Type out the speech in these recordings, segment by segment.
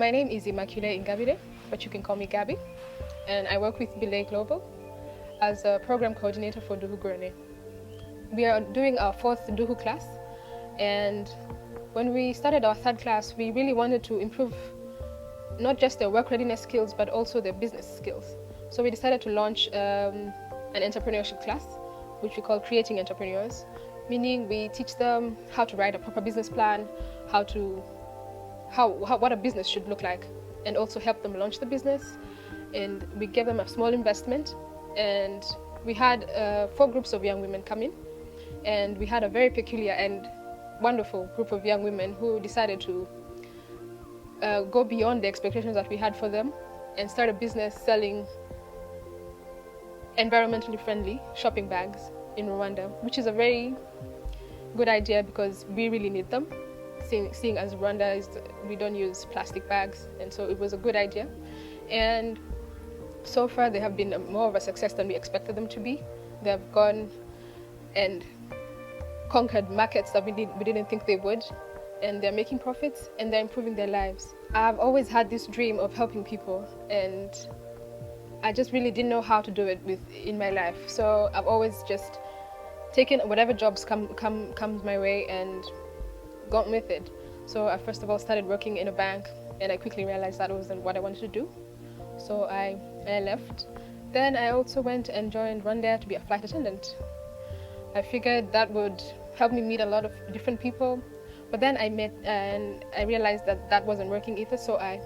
My name is Immaculée Ingabire, but you can call me Gabby, and I work with Belay Global as a program coordinator for Duhu Doc. We are doing our 4th Duhu class, and when we started our 3rd class, we really wanted to improve not just their work readiness skills, but also their business skills. So we decided to launch an entrepreneurship class, which we call Creating Entrepreneurs, meaning we teach them how to write a proper business plan, what a business should look like, and also help them launch the business. And we gave them a small investment, and we had 4 groups of young women come in, and we had a very peculiar and wonderful group of young women who decided to go beyond the expectations that we had for them and start a business selling environmentally friendly shopping bags in Rwanda, which is a very good idea because we really need them, seeing as Rwanda we don't use plastic bags, and so it was a good idea. And so far they have been more of a success than we expected them to be. They have gone and conquered markets that we didn't think they would, and they're making profits and they're improving their lives. I've always had this dream of helping people, and I just really didn't know how to do it in my life. So I've always just taken whatever jobs comes my way and gone with it. So I first of all started working in a bank, and I quickly realized that wasn't what I wanted to do. So I left. Then I also went and joined Rwanda to be a flight attendant. I figured that would help me meet a lot of different people, but then I realized that wasn't working either. So I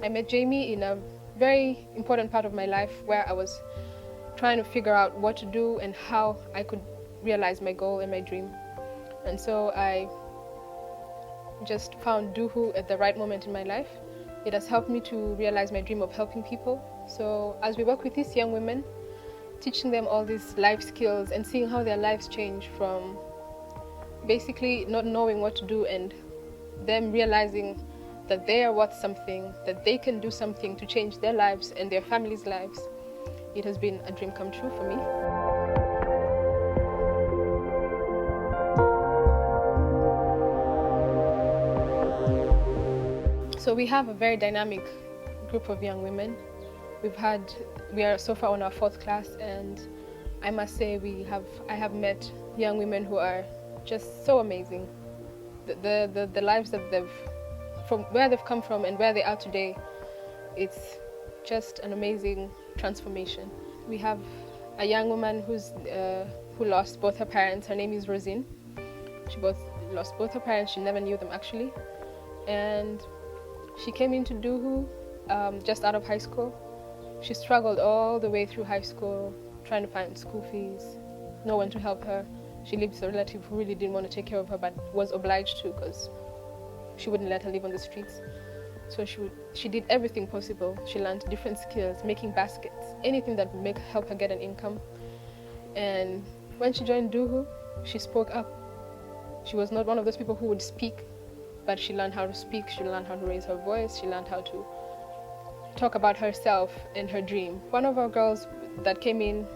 met Jamie in a very important part of my life where I was trying to figure out what to do and how I could realize my goal and my dream. And so I just found Duhu at the right moment in my life. It has helped me to realize my dream of helping people. So as we work with these young women, teaching them all these life skills and seeing how their lives change from basically not knowing what to do and them realizing that they are worth something, that they can do something to change their lives and their families' lives, it has been a dream come true for me. So we have a very dynamic group of young women. We are so far on our 4th class, and I must say I have met young women who are just so amazing. The lives that from where they've come from and where they are today, it's just an amazing transformation. We have a young woman who lost both her parents. Her name is Rosine. She lost both her parents. She never knew them actually, and she came into Duhu just out of high school. She struggled all the way through high school, trying to find school fees, no one to help her. She lived with a relative who really didn't want to take care of her, but was obliged to because she wouldn't let her live on the streets. So she did everything possible. She learned different skills, making baskets, anything that would help her get an income. And when she joined Duhu, she spoke up. She was not one of those people who would speak, but she learned how to speak, she learned how to raise her voice, she learned how to talk about herself and her dream. One of our girls that came in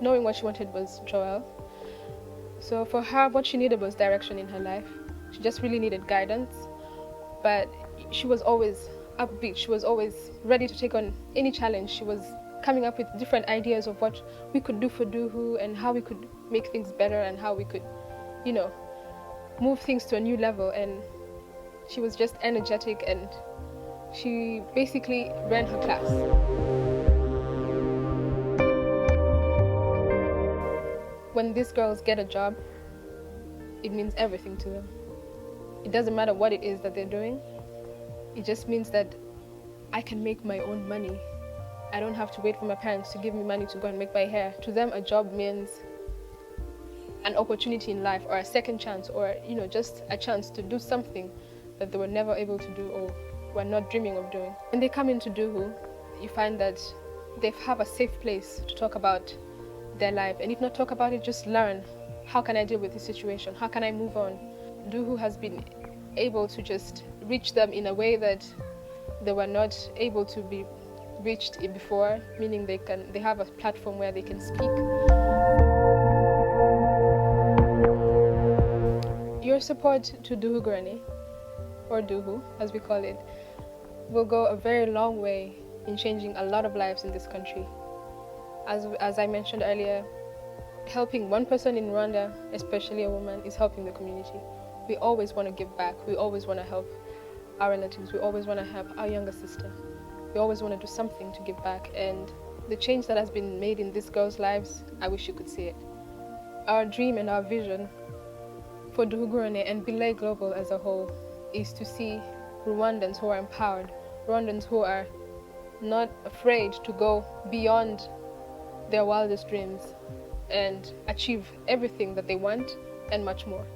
knowing what she wanted was Joelle. So for her, what she needed was direction in her life. She just really needed guidance, but she was always upbeat. She was always ready to take on any challenge. She was coming up with different ideas of what we could do for Duhu and how we could make things better and how we could, move things to a new level. And she was just energetic, and she basically ran her class. When these girls get a job, it means everything to them. It doesn't matter what it is that they're doing. It just means that I can make my own money. I don't have to wait for my parents to give me money to go and make my hair. To them, a job means an opportunity in life, or a second chance, or just a chance to do something that they were never able to do or were not dreaming of doing. When they come into Duhu, you find that they have a safe place to talk about their life, and if not talk about it, just learn, how can I deal with this situation? How can I move on? Duhu has been able to just reach them in a way that they were not able to be reached before, meaning they have a platform where they can speak. Your support to Duhu Doc, or Duhu as we call it, will go a very long way in changing a lot of lives in this country. As I mentioned earlier, helping one person in Rwanda, especially a woman, is helping the community. We always want to give back. We always want to help our relatives. We always want to help our younger sister. We always want to do something to give back. And the change that has been made in these girls' lives, I wish you could see it. Our dream and our vision for Duhu and Belay Global as a whole is to see Rwandans who are empowered, Rwandans who are not afraid to go beyond their wildest dreams and achieve everything that they want and much more.